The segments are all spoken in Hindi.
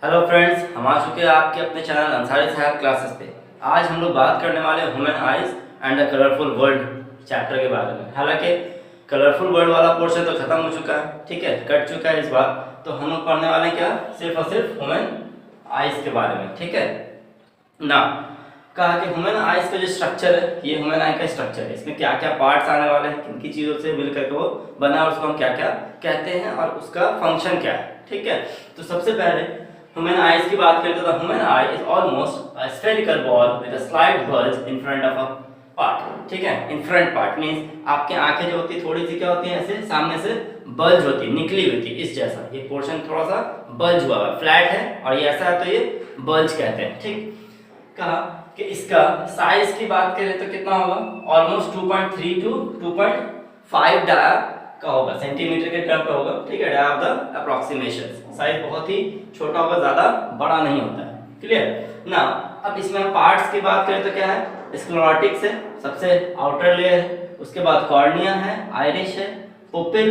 हेलो फ्रेंड्स, हम आ चुके हैं आपके अपने चैनल अंसारी साहब क्लासेस पे। आज हम लोग बात करने वाले human eyes and the colourful world chapter के बारे में। हालांकि कलरफुल वर्ल्ड वाला पोर्शन तो खत्म हो चुका है, ठीक है, कट चुका है इस बार। तो हम लोग पढ़ने वाले क्या, सिर्फ और सिर्फ ह्यूमन आइज के बारे में, ठीक है ना। कहा कि ह्यूमन आइज का जो स्ट्रक्चर है, ये ह्यूमन आई का स्ट्रक्चर है। इसमें क्या क्या पार्ट्स आने वाले हैं, किन की चीज़ों से मिलकर के वो बना है, उसको हम क्या क्या कहते हैं और उसका फंक्शन क्या है, ठीक है। तो सबसे पहले ह्यूमन आइज की बात करें तो human I is almost a spherical ball with a slight bulge in front of a part, ठीक है। इन फ्रंट पार्ट मींस आपकी आंखें जो होती है थोड़ी सी क्या होती है, ऐसे सामने से बल्ज होती है, निकली हुई थी इस जैसा। ये पोर्शन थोड़ा सा बल्ज हुआ है, फ्लैट है, और ये ऐसा है तो ये बल्ज कहते हैं, ठीक। कहा कि इसका साइज की बात करें तो कितना होगा, ऑलमोस्ट 2.3 टू 2.5 डाया का होगा, सेंटीमीटर के टर्म पे होगा, ठीक है। Dia of the approximation, size बहुत ही छोटा होगा, ज्यादा बड़ा नहीं होता है, क्लियर ना। अब इसमें हम पार्ट्स की बात करें तो क्या है, स्क्लेरोटिक्स है, सबसे आउटर लेयर है, उसके बाद कॉर्निया है, आइरिश है, pupil,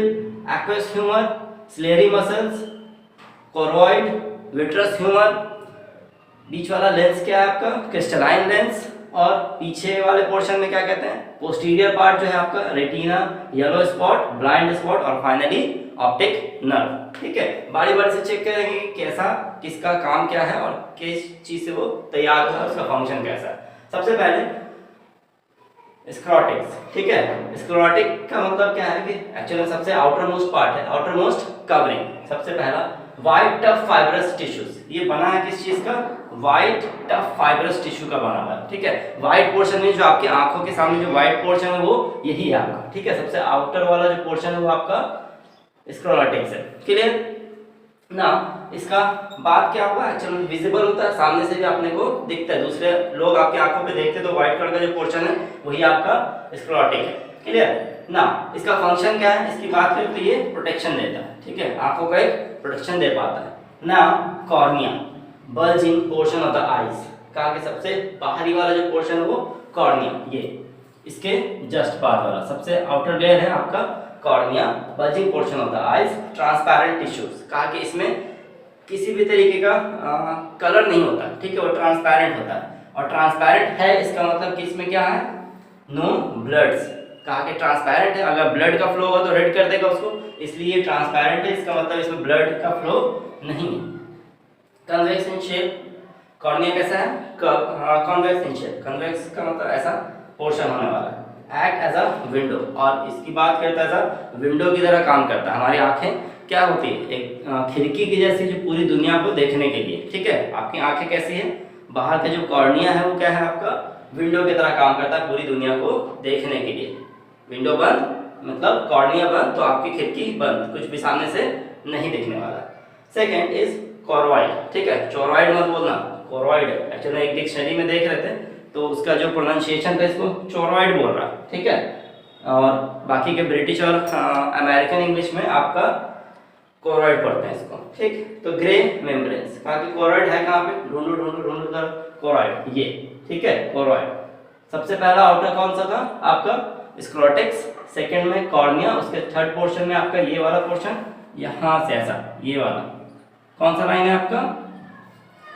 aqueous humour, ciliary muscles, choroid, vitreous humour, बीच वाला लेंस क्या है आपका, क्रिस्टलाइन लेंस, और पीछे वाले पोर्शन में क्या कहते हैं, पोस्टीरियर पार्ट जो है आपका retina, yellow spot, blind spot, और फाइनली ऑप्टिक नर्व, ठीक है। बारी बारी से चेक करेंगे कि कैसा किसका काम क्या है और किस चीज से वो तैयार हुआ है, उसका फंक्शन कैसा है। सबसे पहले स्क्लेरोटिक्स, ठीक है। स्क्लेरोटिक का मतलब क्या है कि एक्चुअली सबसे आउटर मोस्ट पार्ट है, आउटर मोस्ट कवरिंग। सबसे पहला व्हाइट टफ फाइब्रस टिश्यूज, ये बना है किस चीज का, व्हाइट टफ फाइब्रस टिश्यू का बना हुआ है, ठीक है। व्हाइट पोर्शन में जो आपकी आंखों के सामने जो व्हाइट पोर्शन है वो यही है आपका, ठीक है। सबसे आउटर वाला जो पोर्शन है वो आपका स्क्लेरोटिक्स है, क्लियर ना। इसका बात क्या होगा, एक्चुअली विजिबल होता है, सामने से भी अपने को दिखता है, दूसरे लोग आपकी आंखों पे देखते तो व्हाइट कलर का जो पोर्शन है वही आपका स्क्लेरोटिक है, क्लियर ना। इसका फंक्शन क्या है, इसकी बात करें तो ये प्रोटेक्शन देता है, ठीक है, आंखों का एक प्रोटेक्शन दे पाता है ना। Cornea, bulging portion of the eyes, कहा कि सबसे बाहरी वाला जो पोर्शन है वो कॉर्निया, ये इसके जस्ट बाद वाला सबसे आउटर लेयर है आपका cornea, bulging portion of the eyes, transparent tissues, कहा कि इसमें किसी भी तरीके का कलर नहीं होता, ठीक है, वो ट्रांसपेरेंट होता है। और ट्रांसपेरेंट है इसका मतलब कि इसमें क्या है, नो ब्लड्स, कहा कि ट्रांसपेरेंट है, अगर ब्लड का फ्लो होगा तो रेड कर देगा उसको, इसलिए ट्रांसपेरेंट है, इसका मतलब इसमें ब्लड का फ्लो नहीं है। कन्वेक्स इन शेप, कॉर्निया कैसा है, कन्वेक्स इन शेप, कन्वेक्स का मतलब ऐसा पोर्शन होने वाला है। एक्ट एज अ विंडो, और इसकी बात करता है एज अ विंडो की तरह काम करता है। हमारी आंखें क्या होती है, एक खिड़की की जैसी जो पूरी दुनिया को देखने के लिए, ठीक है। आपकी आंखें कैसी है, बाहर का जो कॉर्निया है वो क्या है आपका विंडो की तरह काम करता है पूरी दुनिया को देखने के लिए। विंडो बंद मतलब कॉर्निया बंद तो आपकी खिड़की बंद, कुछ भी सामने से नहीं दिखने वाला। सेकेंड इज कोरोइड, ठीक है, चोरॉइड मत बोलना, कोरोइड एक्चुअली एक डिक्शनरी में देख रहे थे तो उसका जो प्रोनाउंसिएशन था इसको चोरॉइड बोल रहा है, ठीक है। और बाकी के ब्रिटिश और अमेरिकन इंग्लिश में आपका कोरोइड पढ़ते हैं इसको, ठीक। तो ग्रे मेम्ब्रेन्स, कहा कि कोरोइड है कहाँ पे, ढूंढो ढूंढो ढूंढो कर कोरोइड, ये ठीक है कोरोइड। सबसे पहला आउटर कौन सा था आपका स्क्लेरोटिक्स, सेकंड में कॉर्निया, उसके थर्ड पोर्शन में आपका ये वाला पोर्शन, यहाँ से ऐसा ये वाला कौन सा लाइन है आपका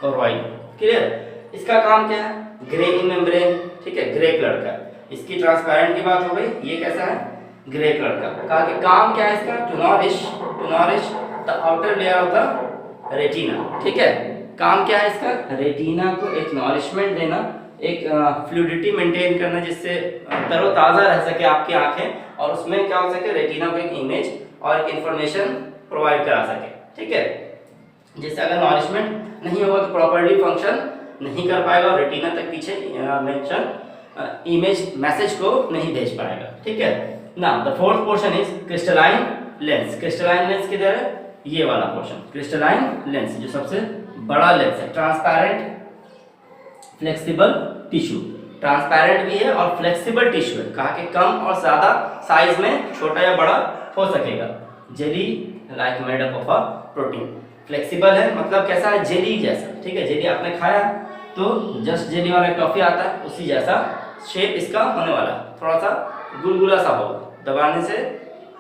कोरोइड, क्लियर। इसका काम क्या है, ग्रे इन मेम्ब्रेन, ठीक है, ग्रे कलर का। इसकी ट्रांसपेरेंट की बात हो गई, ये कैसा है ग्रे कलर का। कहा कि काम क्या है इसका, to nourish the outer layer of the retina, ठीक है। काम क्या है इसका, रेटिना को एक नॉरिशमेंट देना, एक फ्लूइडिटी मेंटेन करना, जिससे तरोताज़ा रह सके आपकी आंखें, और उसमें क्या हो सके, रेटिना को एक इमेज और एक इंफॉर्मेशन प्रोवाइड करा सके, ठीक है। जिससे अगर नॉरिशमेंट नहीं होगा तो प्रॉपर्ली फंक्शन नहीं कर पाएगा और रेटिना तक पीछे मेंशन इमेज मैसेज को नहीं भेज पाएगा, ठीक है ना। The fourth portion is crystalline lens, crystalline lens किधर है, ये वाला पोर्शन क्रिस्टलाइन लेंस जो सबसे बड़ा लेंस है। ट्रांसपेरेंट फ्लेक्सिबल टिश्यू, ट्रांसपेरेंट भी है और फ्लेक्सिबल टिश्यू है, कहा कि कम और ज्यादा साइज में छोटा या बड़ा हो सकेगा। Jelly like made up of a protein, flexible है मतलब कैसा है, जेली जैसा, ठीक है। जेली आपने खाया तो जस्ट जेली वाला टॉफी आता है उसी जैसा शेप इसका होने वाला, थोड़ा सा गुलगुला सा होगा, दबाने से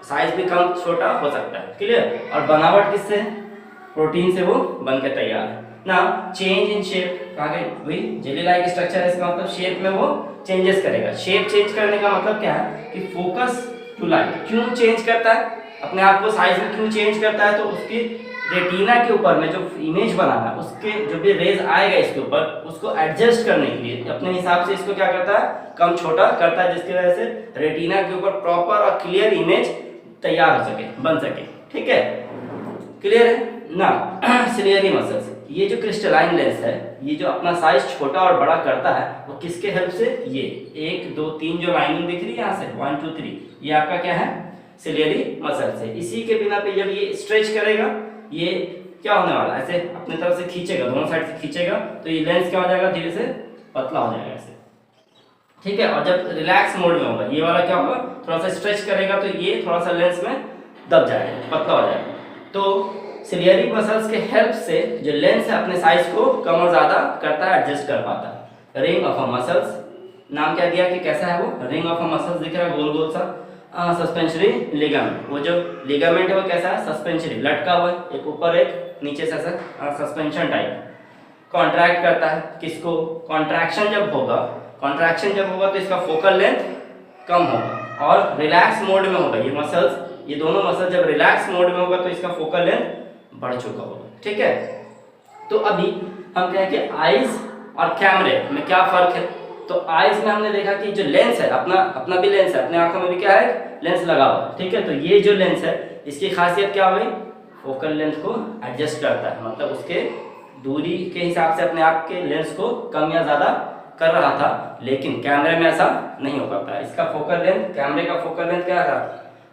साइज भी कम छोटा हो सकता है, क्लियर। और बनावट किससे है, प्रोटीन से वो बनकर तैयार है ना। चेंज इन शेप, कहा गया वही जेली लाइक स्ट्रक्चर है, इसका मतलब शेप में वो चेंजेस करेगा। शेप चेंज करने का मतलब क्या है कि फोकस टू लाइट। क्यों चेंज करता है अपने आप को साइज में, क्यों चेंज करता है, तो उसकी रेटिना के ऊपर में जो इमेज बनाना है उसके जो भी रेज आएगा इसके ऊपर उसको एडजस्ट करने के लिए अपने हिसाब से इसको क्या करता है, कम छोटा करता है, जिसकी वजह से रेटिना के ऊपर प्रॉपर और क्लियर इमेज तैयार हो सके, बन सके। ठीक है, क्लियर है ना। सिलियरी मसल्स, ये जो क्रिस्टलाइन लेंस है, ये जो अपना साइज छोटा और बड़ा करता है वो किसके हेल्प से, ये 1 2 3 जो लाइनिंग दिख रही है यहाँ से 1 2 3, ये आपका क्या है, सिलियरी मसल से। इसी के बिना पे जब ये स्ट्रेच करेगा, ये क्या होने वाला है, ऐसे अपने तरफ से खींचेगा, दोनों साइड से खींचेगा तो ये लेंस क्या हो जाएगा, धीरे से पतला हो जाएगा ऐसे। ठीक है, और जब रिलैक्स मोड में होगा ये वाला क्या होगा, थोड़ा सा स्ट्रेच करेगा तो ये थोड़ा सा लेंस में दब जाएगा, पतला हो जाएगा। तो सिलियरी मसल्स के हेल्प से जो लेंस है अपने साइज को कम और ज्यादा करता है, एडजस्ट कर पाता है। रिंग ऑफ अ मसल्स, नाम क्या दिया कि कैसा है वो, रिंग ऑफ अ मसल्स दिख रहा है गोल गोल सा। सस्पेंशरी लिगामेंट, वो जो लिगामेंट है वो कैसा है, सस्पेंशरी, लटका हुआ है, एक ऊपर एक नीचे से ऐसा सस्पेंशन टाइप। कॉन्ट्रैक्ट करता है किसको, कॉन्ट्रैक्शन जब होगा तो इसका फोकल लेंथ कम होगा, और रिलैक्स मोड में होगा ये मसल्स, ये दोनों मसल जब रिलैक्स मोड में होगा तो इसका फोकल लेंथ बढ़ चुका होगा। ठीक है, तो अभी हम कहें कि आईज और कैमरे में क्या फर्क है। तो आईज में हमने देखा कि जो लेंस है अपना भी लेंस है, अपने आंखों में भी क्या है, लेंस लगा हुआ है। ठीक है, तो ये जो लेंस है इसकी खासियत क्या हुई, फोकल लेंथ को एडजस्ट करता है, मतलब उसके दूरी के हिसाब से अपने आप के लेंस को कम या ज्यादा कर रहा था, लेकिन कैमरे में ऐसा नहीं हो पाता। इसका फोकल लेंथ, कैमरे का फोकल लेंथ क्या था,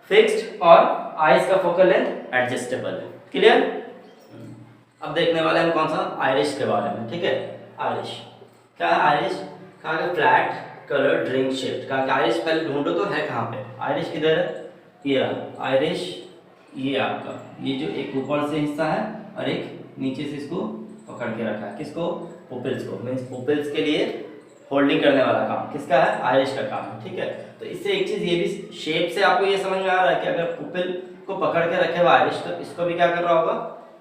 फिक्स्ड, और आईज का फोकल लेंथ एडजस्टेबल है। क्लियर। अब देखने वाले हैं कौन सा, आइरिश के बारे में। ठीक है, आइरिश क्या है, आइरिश कहा गया फ्लैट कलर्ड रिंग शेप। कहा आइरिश पहले ढूंढो तो है कहाँ पे, आइरिश किधर है, ये रहा आइरिश, ये आपका ये जो एक ऊपर से हिस्सा है और एक नीचे से इसको पकड़ के रखा है, किसको, पुपिल्स को। मीन्स पुपिल्स के लिए होल्डिंग करने वाला काम किसका है, आइरिश का काम है। ठीक है, तो इससे एक चीज ये भी शेप से आपको ये समझ में आ रहा है कि अगर पुपिल को पकड़ के रखे हुआ आइरिश तो इसको भी क्या कर रहा होगा,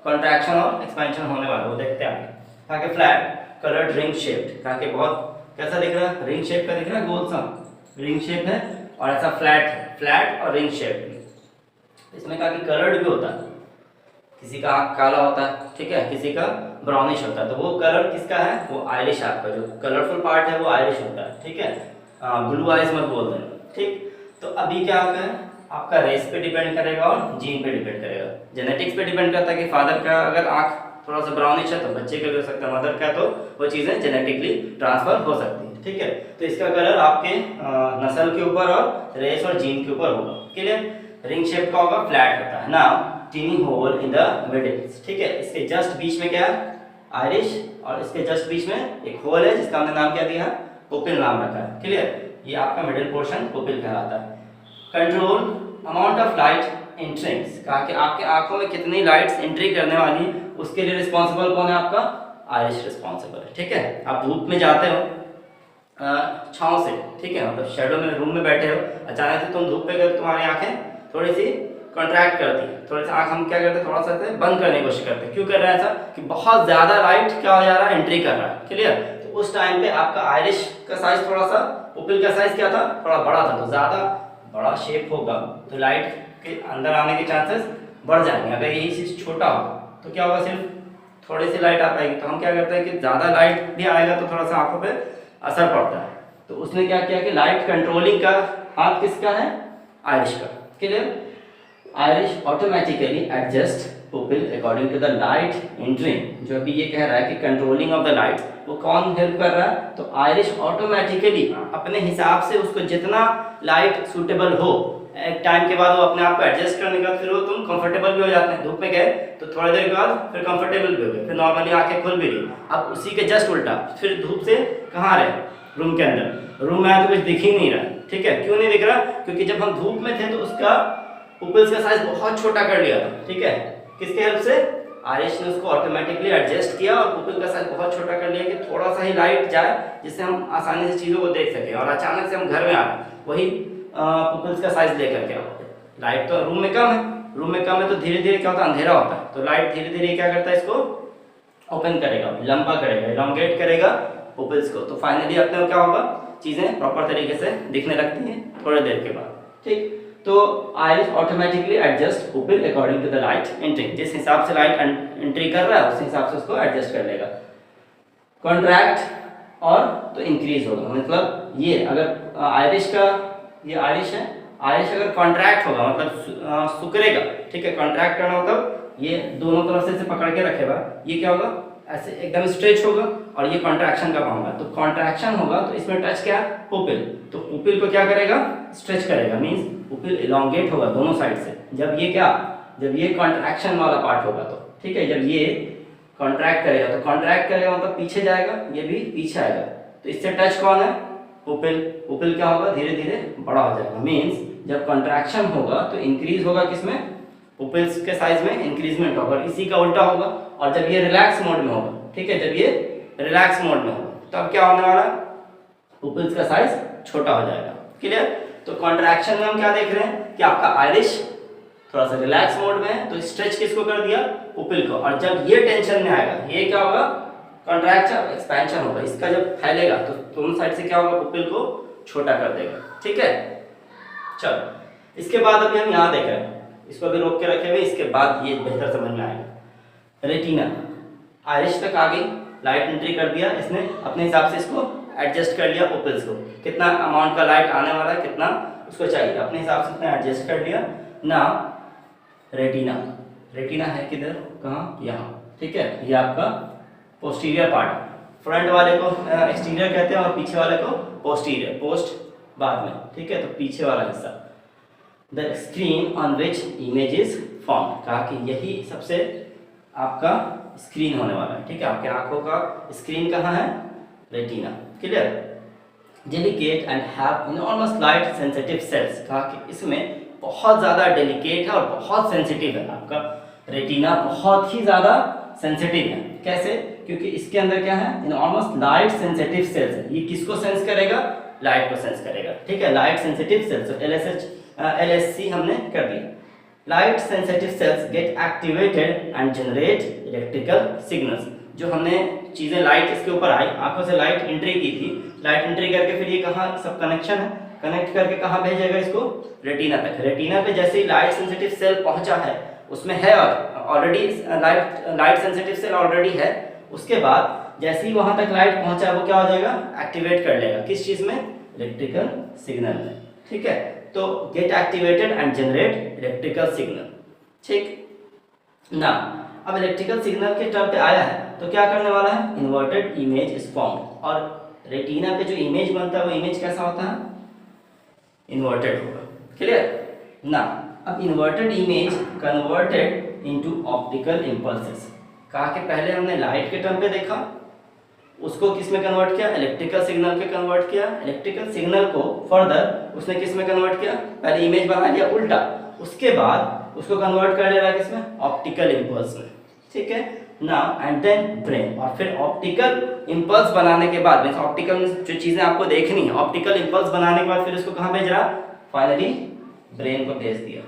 कॉन्ट्रैक्शन और एक्सपेंशन होने वाला, वो देखते हैं आगे। कहा कि फ्लैट कलर्ड रिंग शेप, कहा कि बहुत कैसा दिख रहा है, रिंग शेप का दिख रहा है, गोल सा रिंग शेप है और ऐसा फ्लैट है, फ्लैट और रिंग शेप। इसमें कहा कि कलर्ड भी होता है, किसी का आँख काला होता है, ठीक है, किसी का ब्राउनिश होता है, तो वो कलर किसका है, वो आइरिश, आपका जो कलरफुल पार्ट है वो आइरिश होता है। ठीक है, ब्लू आइज मत बोल देना। ठीक, तो अभी क्या होता है, आपका रेस पे डिपेंड करेगा और जीन पे डिपेंड करेगा, जेनेटिक्स पे डिपेंड करता है कि फादर का अगर आँख थोड़ा सा ब्राउनिश है तो बच्चे का भी हो सकता है, मदर का, तो वो चीज़ें जेनेटिकली ट्रांसफर हो सकती है। ठीक है, तो इसका कलर आपके नस्ल के ऊपर और रेस और जीन के ऊपर होगा। क्लियर। रिंग शेप का होगा, फ्लैट होता है ना, tiny hole in the middle. ठीक है, इसके जस्ट बीच में क्या है, आइरिश, और इसके जस्ट बीच में एक होल है जिसका हमने नाम क्या दिया, पुपिल नाम रखा है। क्लियर, ये आपका मिडिल पोर्शन पुपिल कहलाता है। कंट्रोल अमाउंट ऑफ लाइट एंट्रिंग्स, कहा कि आपके आंखों में कितनी लाइट्स एंट्री करने वाली, उसके लिए रिस्पॉन्सिबल कौन है, आपका आइरिश रिस्पॉन्सिबल है। ठीक है, आप धूप में जाते हो छांव से, ठीक है, मतलब शेडो में रूम में बैठे हो, अचानक से तुम धूप पे गए, तुम्हारी आंखें थोड़ी सी कॉन्ट्रैक्ट करती है, थोड़ी सी आंख हम क्या करते हैं, थोड़ा सा बंद करने की कोशिश करते हैं। क्यों कर रहे हैं ऐसा, कि बहुत ज्यादा लाइट क्या हो जा रहा है, एंट्री कर रहा है। क्लियर, तो उस टाइम पे आपका आइरिश का साइज थोड़ा सा, पुपिल का साइज क्या था, थोड़ा बड़ा था, तो ज्यादा बड़ा शेप होगा तो लाइट के अंदर आने के चांसेस बढ़ जाएंगे। अगर यही चीज छोटा हो तो क्या होगा, सिर्फ थोड़ी सी लाइट आ पाएगी। तो हम क्या करते हैं कि ज्यादा लाइट भी आएगा तो थोड़ा सा आंखों पे असर पड़ता है। तो उसने क्या किया कि लाइट कंट्रोलिंग का हाथ किसका है, आइरिश का। Clear, iris automatically adjust pupil according to the light entering. जो अभी ये कह रहा है कि कंट्रोलिंग ऑफ द लाइट, वो कौन हेल्प कर रहा है, तो आइरिश ऑटोमेटिकली अपने हिसाब से उसको जितना लाइट सूटेबल हो, एक टाइम के बाद वो अपने आप को एडजस्ट करने के बाद फिर वो तुम कंफर्टेबल भी हो जाते हैं। धूप में गए तो थोड़ी देर के बाद फिर कंफर्टेबल भी हो गए, फिर नॉर्मली आंखें खुल भी रही। अब उसी के जस्ट उल्टा, फिर धूप से कहाँ रहे, रूम के अंदर, रूम में आए तो कुछ दिख ही नहीं रहा। ठीक है, क्यों नहीं दिख रहा, क्योंकि जब हम धूप में थे तो उसका पुपिल्स का साइज बहुत छोटा कर लिया था। ठीक है, किसके हेल्प से, आइरिश ने उसको ऑटोमेटिकली एडजस्ट किया और पुपिल का साइज बहुत छोटा कर लिया कि थोड़ा सा ही लाइट जाए जिससे हम आसानी से चीज़ों को देख सकें। और अचानक से हम घर में आ गए, वही पुपिल्स का साइज लेकर के आओ, लाइट तो रूम में कम है रूम में कम है तो धीरे धीरे क्या होता है, अंधेरा होता है, तो लाइट धीरे धीरे क्या करता है, इसको ओपन करेगा, लंबा करेगा, इलोंगेट करेगा पुपिल्स को। तो फाइनली अपने को क्या होगा, चीज़ें प्रॉपर तरीके से दिखने लगती हैं थोड़ी देर के बाद। ठीक, तो iris automatically adjust pupil according to the light entry, जिस हिसाब से लाइट एंट्री कर रहा है उस हिसाब से उसको एडजस्ट कर लेगा। कॉन्ट्रैक्ट और तो इंक्रीज होगा, मतलब ये अगर आइरिश का, ये आइरिश है, आइरिश अगर कॉन्ट्रैक्ट होगा मतलब सुकरेगा, ठीक है, कॉन्ट्रैक्ट करना मतलब ये दोनों तरफ से इसे पकड़ के रखेगा, ये क्या होगा, ऐसे एकदम स्ट्रेच होगा, और ये कॉन्ट्रैक्शन का काम है। तो कॉन्ट्रैक्शन होगा तो इसमें टच क्या, पुपिल, तो पुपिल को क्या करेगा, स्ट्रेच करेगा, मींस पुपिल इलोंगेट होगा दोनों साइड से। जब ये क्या, जब ये कॉन्ट्रैक्शन वाला पार्ट होगा तो ठीक है, जब ये कॉन्ट्रैक्ट करेगा तो कॉन्ट्रैक्ट करेगा मतलब पीछे जाएगा, ये भी पीछे आएगा, तो इससे टच कौन है, पुपिल, पुपिल क्या होगा, धीरे धीरे बड़ा हो जाएगा। मींस जब कॉन्ट्रैक्शन होगा तो इंक्रीज होगा किसमें, पुपिल्स के साइज में इंक्रीजमेंट होगा, इसी का उल्टा होगा। और जब ये रिलैक्स मोड में होगा, ठीक है, जब ये रिलैक्स मोड में होगा तब क्या होने वाला, पुपिल्स का साइज छोटा हो जाएगा। क्लियर। तो कॉन्ट्रैक्शन में हम क्या देख रहे हैं कि आपका आइरिश थोड़ा सा रिलैक्स मोड में है, तो स्ट्रेच किसको कर दिया, पुपिल को। और जब ये टेंशन में आएगा, ये क्या होगा, कॉन्ट्रैक्शन एक्सपेंशन होगा, इसका जब फैलेगा तो दोनों साइड से क्या होगा, पुपिल को छोटा कर देगा। ठीक है, चलो इसके बाद अभी हम यहाँ देख रहे हैं, इसको अभी रोक के रखे हुए, इसके बाद ये बेहतर समझ में आएगा। रेटिना, आइरिश तक आ गई, लाइट एंट्री कर दिया इसने, अपने हिसाब से इसको एडजस्ट कर लिया पुपिल्स को, कितना अमाउंट का लाइट आने वाला है, कितना उसको चाहिए, अपने हिसाब से उतना एडजस्ट कर लिया ना। रेटिना, रेटिना है किधर, कहाँ, यहाँ, ठीक है, ये आपका पोस्टीरियर पार्ट, फ्रंट वाले को एक्सटीरियर कहते हैं और पीछे वाले को पोस्टीरियर, पोस्ट बाद में, ठीक है, तो पीछे वाला हिस्सा। The screen on which image is form, कहा कि यही सबसे आपका स्क्रीन होने वाला है, ठीक है, आपके आंखों का स्क्रीन कहाँ है, retina. Clear. Delicate and have enormous light sensitive sales, कहा कि इसमें बहुत ज़्यादा डेलिकेट है और बहुत सेंसिटिव है, आपका रेटिना बहुत ही ज़्यादा सेंसिटिव है। कैसे, क्योंकि इसके अंदर क्या है, इनॉर्मस लाइट सेंसिटिव सेल्स है, ये किसको सेंस करेगा, लाइट को सेंस करेगा, ठीक है, लाइट सेंसिटिव सेल्स, LSC हमने कर दिया। Light sensitive sales gate activated and generate electrical signals, जो हमने चीज़ें लाइट इसके ऊपर आई, आंखों से लाइट एंट्री की थी, लाइट एंट्री करके फिर ये कहाँ सब कनेक्शन है, कनेक्ट करके कहाँ भेजेगा इसको, रेटिना तक। रेटिना पे जैसे ही लाइट सेंसिटिव सेल पहुंचा है, उसमें है already light sensitive cell already है, उसके बाद जैसे ही वहां तक लाइट पहुंचा वो क्या हो जाएगा, एक्टिवेट कर लेगा, किस चीज में, इलेक्ट्रिकल सिग्नल में। ठीक है, तो gate activated and generate electrical signal. ठीक ना, अब इलेक्ट्रिकल सिग्नल के टर्म पे आया है तो क्या करने वाला है, इन्वर्टेड इमेज इज फॉर्म, और रेटिना पे जो इमेज बनता है वो इमेज कैसा होता है, इन्वर्टेड होगा। क्लियर ना। अब inverted image converted into optical impulses, कहा कि पहले हमने लाइट के टर्म पे देखा, उसको किस में कन्वर्ट किया, इलेक्ट्रिकल सिग्नल पे कन्वर्ट किया, इलेक्ट्रिकल सिग्नल को फर्दर उसने किस में कन्वर्ट किया, पहले इमेज बना लिया उल्टा, उसके बाद उसको कन्वर्ट कर ले रहा है किसमें, ऑप्टिकल इंपल्स में। ठीक है ना, एंड देन ब्रेन, और फिर ऑप्टिकल इंपल्स बनाने के बाद, मींस ऑप्टिकल जो चीजें आपको देखनी है, ऑप्टिकल इंपल्स बनाने के बाद फिर उसको कहाँ भेज रहा, फाइनली ब्रेन को भेज दिया।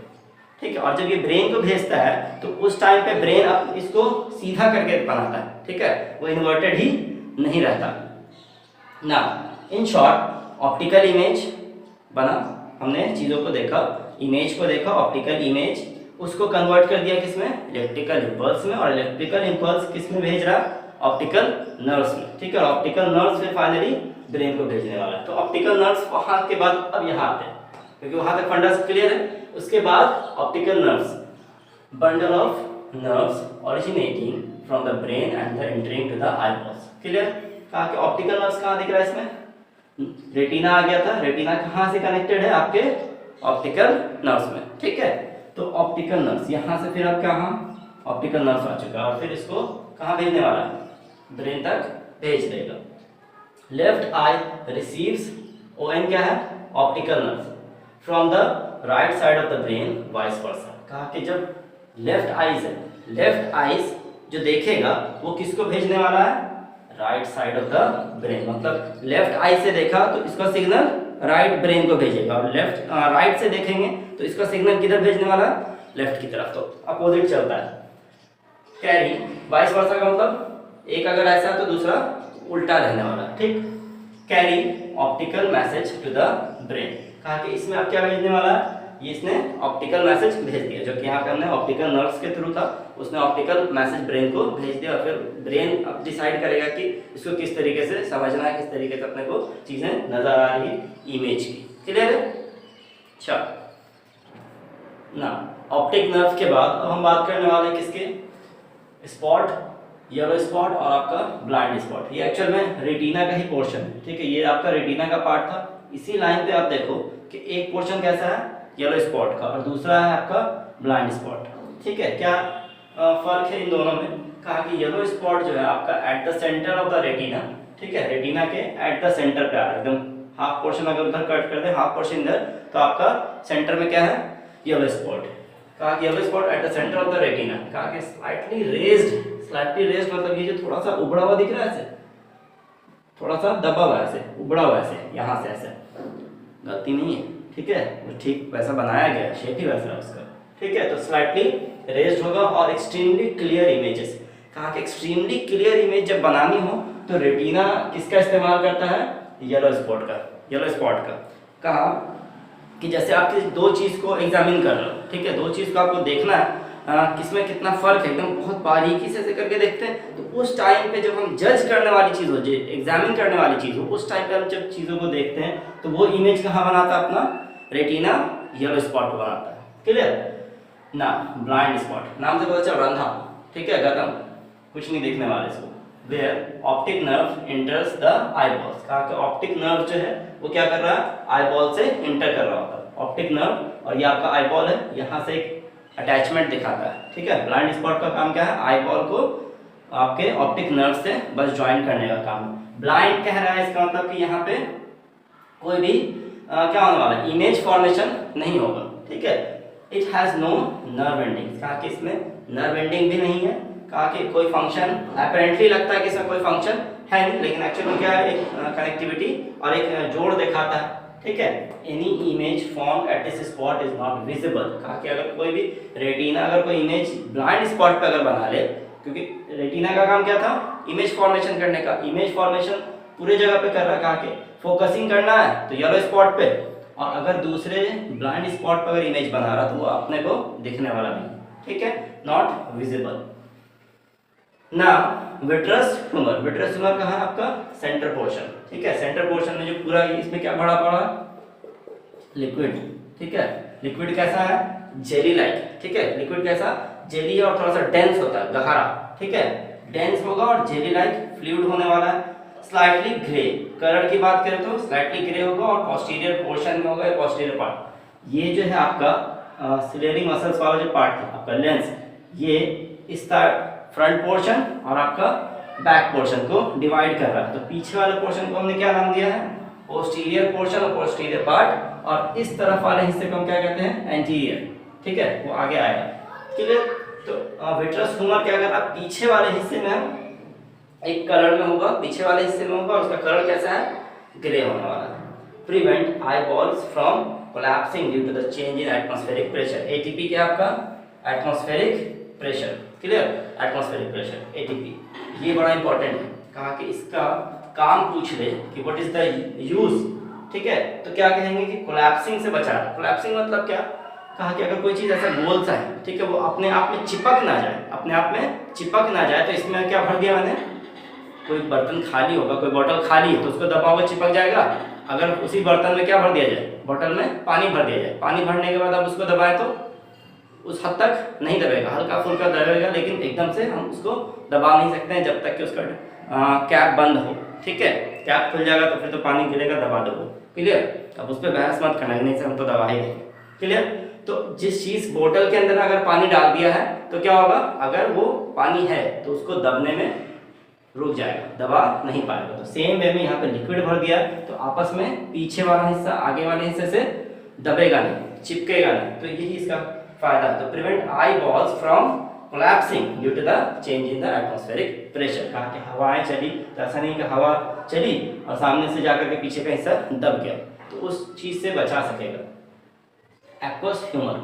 ठीक है, और जब ये ब्रेन को भेजता है तो उस टाइम पे ब्रेन अब इसको सीधा करके बनाता है, ठीक है, वो इन्वर्टेड ही नहीं रहता ना। इन शॉर्ट ऑप्टिकल इमेज बना, हमने चीज़ों को देखा, इमेज को देखा, ऑप्टिकल इमेज, उसको कन्वर्ट कर दिया किसमें, इलेक्ट्रिकल इंपल्स में, और इलेक्ट्रिकल इंपल्स किसमें भेज रहा, ऑप्टिकल नर्व्स में। ठीक है, और ऑप्टिकल नर्व्स फिर फाइनली ब्रेन को भेजने वाला है। तो ऑप्टिकल नर्व्स वहाँ के बाद अब यहाँ आते हैं, क्योंकि वहाँ तक फंडा क्लियर है। उसके बाद optical nerves, bundle of nerves originating from the brain and the entering to the eyeballs. Clear, कहा कि ऑप्टिकल नर्व्स कहाँ दिख रहा है इसमें, रेटिना आ गया था, रेटिना कहाँ से कनेक्टेड है, आपके ऑप्टिकल नर्व्स में। ठीक है, तो ऑप्टिकल नर्व्स यहाँ से फिर अब कहाँ, ऑप्टिकल नर्व्स आ चुका है, और फिर इसको कहाँ भेजने वाला है, ब्रेन तक भेज देगा। लेफ्ट आई रिसीव्स, ON क्या है, optical nerves, from the right side of the brain vice versa. कहा कि जब लेफ्ट आइज है, लेफ्ट आइज जो देखेगा वो किसको भेजने वाला है, right side of the brain, मतलब लेफ्ट आई से देखा तो इसका सिग्नल राइट ब्रेन को भेजेगा, और लेफ्ट राइट से देखेंगे तो इसका सिग्नल किधर भेजने वाला, लेफ्ट की तरफ, तो अपोजिट चलता है। कैरी वाइस वर्सा का मतलब एक अगर ऐसा है तो दूसरा उल्टा रहने वाला, ठीक। Carry optical message to the brain, कहा कि इसमें आप क्या भेजने वाला है, ये इसने ऑप्टिकल मैसेज भेज दिया, जो कि यहाँ पे हमने ऑप्टिकल नर्व्स के थ्रू था, उसने ऑप्टिकल मैसेज ब्रेन को भेज दिया, और फिर ब्रेन अब डिसाइड करेगा कि इसको किस तरीके से समझना है, किस तरीके से अपने को चीज़ें नजर आ रही है इमेज की। क्लियर है? अच्छा ना, ऑप्टिक नर्व के बाद अब हम बात करने वाले हैं किसके, स्पॉट, येलो स्पॉट और आपका ब्लाइंड स्पॉट। ये एक्चुअल में रेटिना का ही पोर्शन है, ठीक है, ये आपका रेटिना का पार्ट था। इसी लाइन पे आप देखो कि एक पोर्शन कैसा है येलो स्पॉट का और दूसरा है आपका ब्लाइंड स्पॉट, ठीक है। क्या फर्क है इन दोनों में, कहा कि येलो स्पॉट जो है आपका at the centre of the retina, ठीक है, रेटिना के एट द सेंटर पे आ रहा है, एकदम हाफ पोर्शन अगर उधर कट कर दे, हाफ पोर्शन इधर, तो आपका सेंटर में क्या है येलो स्पॉट। कहा कि yellow spot at the centre of the retina, कहा कि स्लाइटली रेज्ड मतलब ये जो थोड़ा सा उबड़ा हुआ दिख रहा है, ऐसे थोड़ा सा दबा हुआ है, ऐसे उबड़ा हुआ है, ऐसे यहाँ से ऐसे, गलती नहीं है, ठीक है, वो ठीक वैसा बनाया गया, शेप ही वैसा है उसका, ठीक है। तो स्लाइटली रेज्ड होगा और एक्सट्रीमली क्लियर इमेजेस, कहा कि एक्सट्रीमली क्लियर इमेज जब बनानी हो तो रेटिना किसका इस्तेमाल करता है, येलो स्पॉट का। कहा कि जैसे आप किसी दो चीज़ को एग्जामिन कर रहे हो, ठीक है, दो चीज़ को आपको देखना है किसमें कितना फर्क है, एकदम बहुत बारीकी से करके देखते हैं, तो उस टाइम पे जब हम जज करने वाली चीज़ हो, एग्जामिन करने वाली चीज़ हो, उस टाइम पे हम जब चीज़ों को देखते हैं तो वो इमेज कहाँ बनाता है, अपना रेटिना येलो स्पॉट को बनाता है। क्लियर ना, ब्लाइंड स्पॉट नाम से पता चल रहा था, ठीक है, खत्म, कुछ नहीं देखने वाले इसको। Where optic nerve enters the eyeballs, कहा कि ऑप्टिक नर्व जो है वो क्या कर रहा है, आईबॉल से इंटर कर रहा होता है ऑप्टिक नर्व, और ये आपका आईबॉल है, यहाँ से एक अटैचमेंट दिखाता है, ठीक है। ब्लाइंड स्पॉट का काम क्या है, आईबॉल को आपके ऑप्टिक नर्व से बस ज्वाइन करने का काम। ब्लाइंड कह रहा है, इसका मतलब कि यहाँ पे कोई भी क्या होने वाला है, इमेज फॉर्मेशन नहीं होगा, ठीक है। It has no nerve ending, कहा कि इसमें नर्व एंडिंग भी नहीं है, कहा कि कोई फंक्शन अपेरेंटली लगता है कि इसमें कोई फंक्शन है नहीं, लेकिन एक्चुअली में क्या है, एक कनेक्टिविटी और एक जोड़ दिखाता है, ठीक है। Any image form at this spot is not visible, कहा कि अगर कोई भी रेटिना अगर कोई इमेज ब्लाइंड स्पॉट पे अगर बना ले, क्योंकि रेटिना का काम क्या था, इमेज फॉर्मेशन करने का, इमेज फॉर्मेशन पूरे जगह पे कर रहा है, कहा कि फोकसिंग करना है तो येलो स्पॉट पे, और अगर दूसरे ब्लाइंड स्पॉट पर अगर इमेज बना रहा तो वो अपने को दिखने वाला नहीं, ठीक है, नॉट विजिबल। ना विट्रस ट्यूमर कहाँ है आपका, सेंटर पोर्शन, ठीक है, सेंटर पोर्शन में जो पूरा इसमें क्या भरा पड़ा, लिक्विड, ठीक है, लिक्विड कैसा है, जेली लाइक, ठीक है, लिक्विड कैसा, जेली है और थोड़ा सा डेंस होता है, गहरा, ठीक है, डेंस होगा और जेली लाइक फ्लूइड होने वाला है। स्लाइटली ग्रे, कलर की बात करें तो स्लाइटली ग्रे होगा और पोस्टीरियर पोर्शन में होगा, पोस्टीरियर पार्ट, ये जो है आपका सिलेरी मसल्स वाला जो पार्ट है आपका लेंस, ये इस फ्रंट पोर्शन और आपका बैक पोर्शन को डिवाइड कर रहा है, तो पीछे वाले पोर्शन को हमने क्या नाम दिया है, पोस्टीरियर पोर्शन और पोस्टीरियर पार्ट, और इस तरफ वाले हिस्से को हम क्या कहते हैं, एंटीरियर, ठीक है, वो आगे आएगा। क्लियर? तो विट्रस ट्यूमर क्या कर रहा है, पीछे वाले हिस्से में एक कलर में होगा, पीछे वाले हिस्से में होगा, उसका कलर कैसा है, ग्रे होने वाला है। Prevent eyeballs from collapsing due to the change in atmospheric pressure, ATP क्या आपका, atmospheric pressure, clear, atmospheric pressure ATP, ये बड़ा इंपॉर्टेंट है, कहा कि इसका काम पूछ ले कि व्हाट इज द यूज, ठीक है, तो क्या कहेंगे कि कोलैप्सिंग से बचा रहा। कोलैप्सिंग मतलब क्या, कहा कि अगर कोई चीज़ ऐसा गोल सा है, ठीक है, वो अपने आप में चिपक ना जाए, अपने आप में चिपक ना जाए, तो इसमें क्या भर दिया मैंने, कोई बर्तन खाली होगा, कोई बोतल खाली है तो उसको दबाओगे चिपक जाएगा, अगर उसी बर्तन में क्या भर दिया जाए, बोतल में पानी भर दिया जाए, पानी भरने के बाद आप उसको दबाएं तो उस हद तक नहीं दबेगा, हल्का फुल्का दबेगा, लेकिन एकदम से हम उसको दबा नहीं सकते हैं जब तक कि उसका कैप बंद हो, ठीक है, कैप खुल जाएगा तो फिर तो पानी गिरेगा, दबा दो, क्लियर। अब उस पर बहस मत करना, नहीं से हम तो दबा ही देंगे, क्लियर। तो जिस चीज़ बोतल के अंदर अगर पानी डाल दिया है तो क्या होगा, अगर वो पानी है तो उसको दबने में रुक जाएगा, दबा नहीं पाएगा। तो सेम वे में यहाँ पे लिक्विड भर दिया तो आपस में पीछे वाला हिस्सा आगे वाले हिस्से से दबेगा नहीं, चिपकेगा नहीं, तो यही इसका फायदा है। तो prevent eyeballs from collapsing due to the change in the atmospheric pressure, कहा कि हवाएं चली तो ऐसा नहीं कि हवा चली और सामने से जाकर के पीछे का हिस्सा दब गया, तो उस चीज़ से बचा सकेगा। एक्वस ह्यूमर,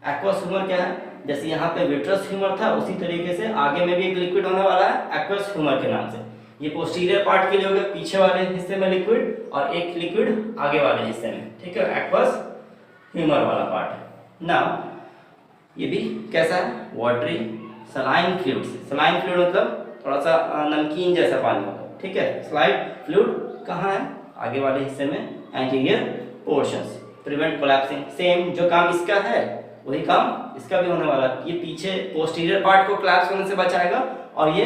एक्वस ह्यूमर क्या है? जैसे यहाँ पे विट्रस ह्यूमर था, उसी तरीके से आगे में भी एक लिक्विड होने वाला है एक्वस ह्यूमर के नाम से। ये पोस्टीरियर पार्ट के लिए हो गया, पीछे वाले हिस्से में लिक्विड, और एक लिक्विड आगे वाले हिस्से में, ठीक है, एक्वस ह्यूमर वाला पार्ट है ना। ये भी कैसा है? Watery saline fluid. Saline fluid मतलब थोड़ा सा नमकीन जैसा पानी होता है, ठीक है। सलाइन फ्लूइड कहाँ है? आगे वाले हिस्से में, anterior portions, prevent collapsing. Same जो काम इसका है वही काम इसका भी होने वाला है। ये पीछे पोस्टीरियर पार्ट को कोलैप्स होने से बचाएगा, और ये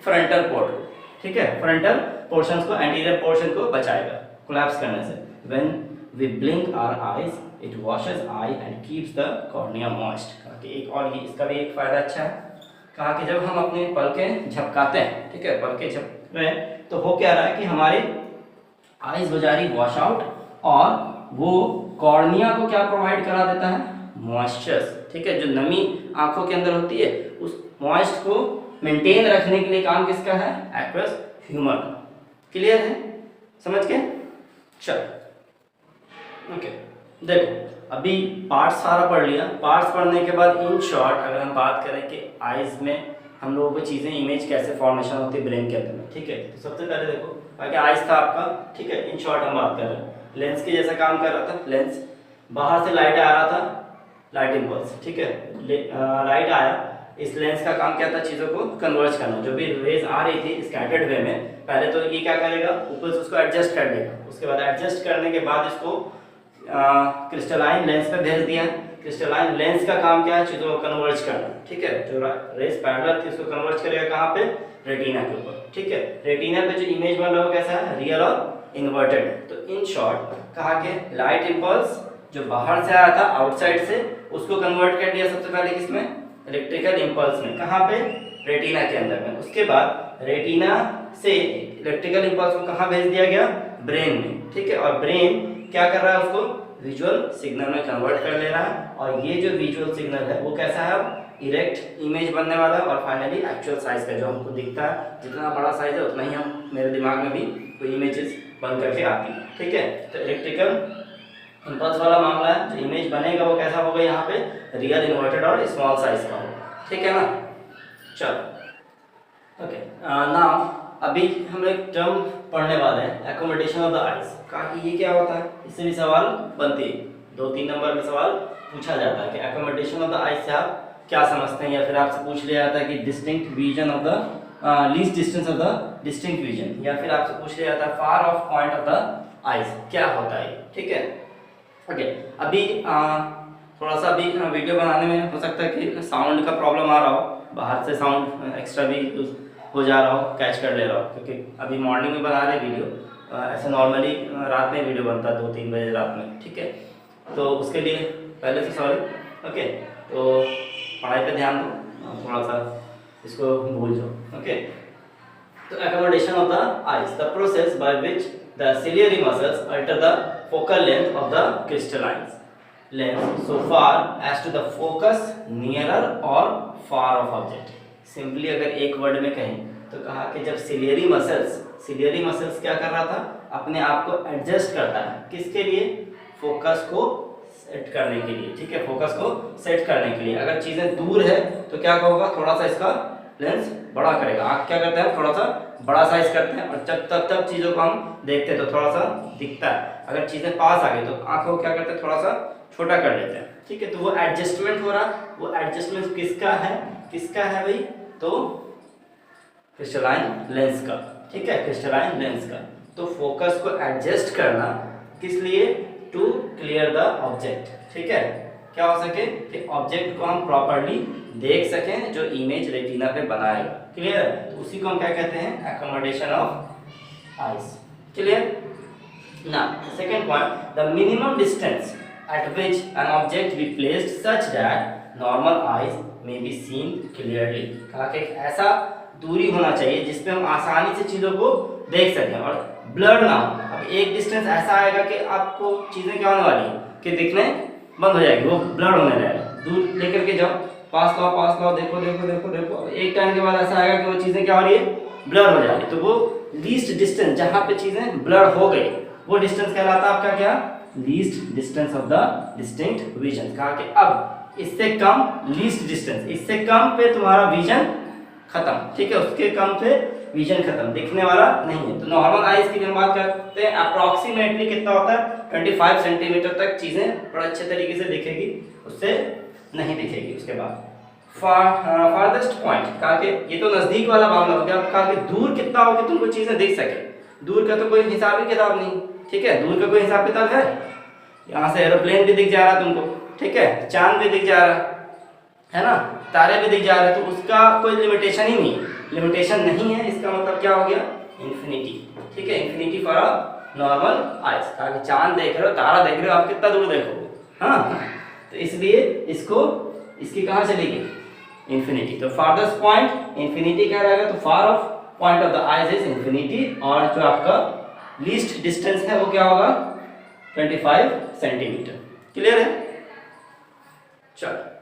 फ्रंटल पोर्ट को, ठीक है, फ्रंटल पोर्शंस को, एंटीरियर पोर्शन को बचाएगा कोलैप्स करने से। When we blink our eyes it washes eye and keeps the cornea moist. कहा कि एक और ये इसका भी एक फायदा अच्छा है, कहा कि जब हम अपने पलकें झपकाते हैं, ठीक है, पलकें झपक रहे हैं, तो हो क्या रहा है कि हमारे आईज हो जा रही वॉश आउट, और वो कॉर्निया को क्या प्रोवाइड करा देता है? मॉइस्चर्स, ठीक है। जो नमी आंखों के अंदर होती है उस मॉइस्ट को मेंटेन रखने के लिए काम किसका है? एक्वस ह्यूमर का। क्लियर है? समझ के? चलो ओके, देखो अभी पार्ट्स सारा पढ़ लिया। पार्ट्स पढ़ने के बाद इन शॉर्ट अगर हम बात करें कि आइज में हम लोगों को चीज़ें इमेज कैसे फॉर्मेशन होती है ब्रेन के अंदर में, ठीक है। तो सबसे पहले देखो, बाकी आइज था आपका, ठीक है, इन शॉर्ट हम बात कर रहे हैं। लेंस के जैसा काम कर रहा था। लेंस बाहर से लाइट आ रहा था, लाइट इम्पल्स, ठीक है, लाइट आया, इस लेंस का काम क्या था? चीज़ों को कन्वर्ज करना। जो भी रेज आ रही थी स्कैटर्ड वे में, पहले तो ये क्या करेगा? ऊपर से उसको एडजस्ट कर देगा, उसके बाद एडजस्ट करने के बाद इसको क्रिस्टलाइन लेंस पे भेज दिया। क्रिस्टलाइन लेंस का काम क्या है? चीज़ों को कन्वर्ज करना, ठीक है। जो रेज पैरेलल थी उसको कन्वर्ज करेगा कहाँ पे? रेटिना के ऊपर, ठीक है। रेटिना पे जो इमेज बन रहा है वो कैसा है? रियल और इन्वर्टेड। तो इन शॉर्ट कहा कि लाइट इम्पल्स जो बाहर से आया था आउटसाइड से, उसको कन्वर्ट कर दिया सबसे पहले किसमें? इलेक्ट्रिकल इम्पल्स में। कहाँ पे? रेटिना के अंदर में। उसके बाद रेटिना से इलेक्ट्रिकल इम्पल्स को कहाँ भेज दिया गया? ब्रेन में, ठीक है। और ब्रेन क्या कर रहा है? उसको विजुअल सिग्नल में कन्वर्ट कर ले रहा है, और ये जो विजुअल सिग्नल है वो कैसा है? इरेक्ट इमेज बनने वाला है, और फाइनली एक्चुअल साइज का जो हमको दिखता है, जितना बड़ा साइज है उतना ही हम मेरे दिमाग में भी कोई इमेजेस बन करके आती है, ठीक है। तो इलेक्ट्रिकल इम्पल्स वाला मामला है, जो इमेज बनेगा वो कैसा होगा? यहाँ पे रियल, इन्वर्टेड और स्मॉल साइज का होगा, ठीक है ना। चलो ओके, नाउ अभी हम एक टर्म पढ़ने वाले हैं, एकोमोडेशन ऑफ द आइज। कहा कि ये क्या होता है? इससे भी सवाल बनते हैं, 2-3 नंबर में सवाल पूछा जाता है कि एकोमोडेशन ऑफ द आइज से आप क्या समझते हैं, या फिर आपसे पूछ लिया जाता है कि distinct vision of the least distance of the distinct vision, या फिर आपसे पूछ लिया जाता है far of point of the eyes, क्या होता है, ठीक है। ओके, अभी थोड़ा सा अभी वीडियो बनाने में हो सकता है कि साउंड का प्रॉब्लम आ रहा हो, बाहर से साउंड एक्स्ट्रा भी हो जा रहा हो, कैच कर ले रहा हो, क्योंकि अभी मॉर्निंग में बना रहे वीडियो, ऐसे नॉर्मली रात में वीडियो बनता है 2-3 बजे रात में, ठीक है। तो उसके लिए पहले से सॉरी। ओके, तो पढ़ाई पे ध्यान दो, थोड़ा सा इसको भूल जाओ। ओके, तो accommodation of the eyes, the process by which the ciliary muscles alter the focal length of the crystalline lens so far as to the focus nearer or far of object. Simply अगर एक वर्ड में कहें तो कहा कि जब सिलियरी मसल्स क्या कर रहा था? अपने आप को एडजस्ट करता है, किसके लिए? फोकस को सेट करने के लिए, ठीक है, फोकस को सेट करने के लिए। अगर चीज़ें दूर है तो क्या होगा? थोड़ा सा इसका लेंस बड़ा करेगा। आँख क्या करते हैं? थोड़ा सा बड़ा साइज करते हैं, और जब तब चीज़ों को हम देखते हैं तो थोड़ा सा दिखता है। अगर चीज़ें पास आ गई तो आँख को क्या करते हैं? थोड़ा सा छोटा कर लेते हैं, ठीक है। तो वो एडजस्टमेंट हो रहा, वो एडजस्टमेंट किसका है भाई? तो क्रिस्टलाइन लेंस का, ठीक है, क्रिस्टलाइन लेंस का। तो फोकस को एडजस्ट करना किस लिए? टू क्लियर द ऑब्जेक्ट, ठीक है, क्या हो सके कि ऑब्जेक्ट को हम प्रॉपर्ली देख सकें जो इमेज रेटिना पे बनाएगा। क्लियर? तो उसी को हम क्या कहते हैं? Accommodation of eyes. क्लियर ना। Second point, the minimum distance at which an object be placed such that normal eyes may be seen clearly। कहा कि ऐसा दूरी होना चाहिए जिसपे हम आसानी से चीज़ों को देख सकें और ब्लर ना हो। अब एक डिस्टेंस ऐसा आएगा कि आपको चीज़ें क्या होने वाली कि दिखने बंद हो जाएगी, वो ब्लर होने लगेगा। दूर लेकर के जाओ, पास लाओ, देखो, एक टाइम के बाद ऐसा आएगा कि वो चीज़ें क्या हो रही है? ब्लर हो जाएगी। तो वो लीस्ट डिस्टेंस जहाँ पे चीज़ें ब्लर हो गई, वो डिस्टेंस कहलाता है आपका क्या? Least distance of the distinct vision. कहा कि अब इससे कम लीस्ट डिस्टेंस, इससे कम पे तुम्हारा विजन खत्म, ठीक है, उसके कम पे विजन खत्म, दिखने वाला नहीं है। तो नॉर्मल आइज की हम बात करते हैं, अप्रोक्सीमेटली कितना होता है 25 सेंटीमीटर तक चीजें बड़े अच्छे तरीके से दिखेगी, उससे नहीं दिखेगी। उसके बाद फारदेस्ट पॉइंट, कहा कि ये तो नजदीक वाला मामला हो गया, अब कहा कि दूर कितना हो कि तुमको चीजें दिख सके, दूर का तो कोई हिसाब किताब नहीं, ठीक है, दूर का कोई हिसाब किताब है, यहाँ से एरोप्लेन भी दिख जा रहा तुमको, ठीक है, चांद भी दिख जा रहा है ना, तारे भी दिख जा रहे हैं, तो उसका कोई लिमिटेशन ही नहीं, लिमिटेशन नहीं है, इसका मतलब क्या हो गया इन्फिनिटी, ठीक है, infinity for a normal eyes. कहा कि चांद देख रहे हो, तारा देख रहे हो, आप कितना दूर देखोगे, हाँ, तो इसलिए इसको इसकी कहाँ चलेगी इन्फिनिटी। तो फारदेस्ट पॉइंट इन्फिनिटी क्या रहेगा, तो far of point of the eyes is infinity, और जो आपका लीस्ट डिस्टेंस है वो क्या होगा 25 सेंटीमीटर। क्लियर है, चलो।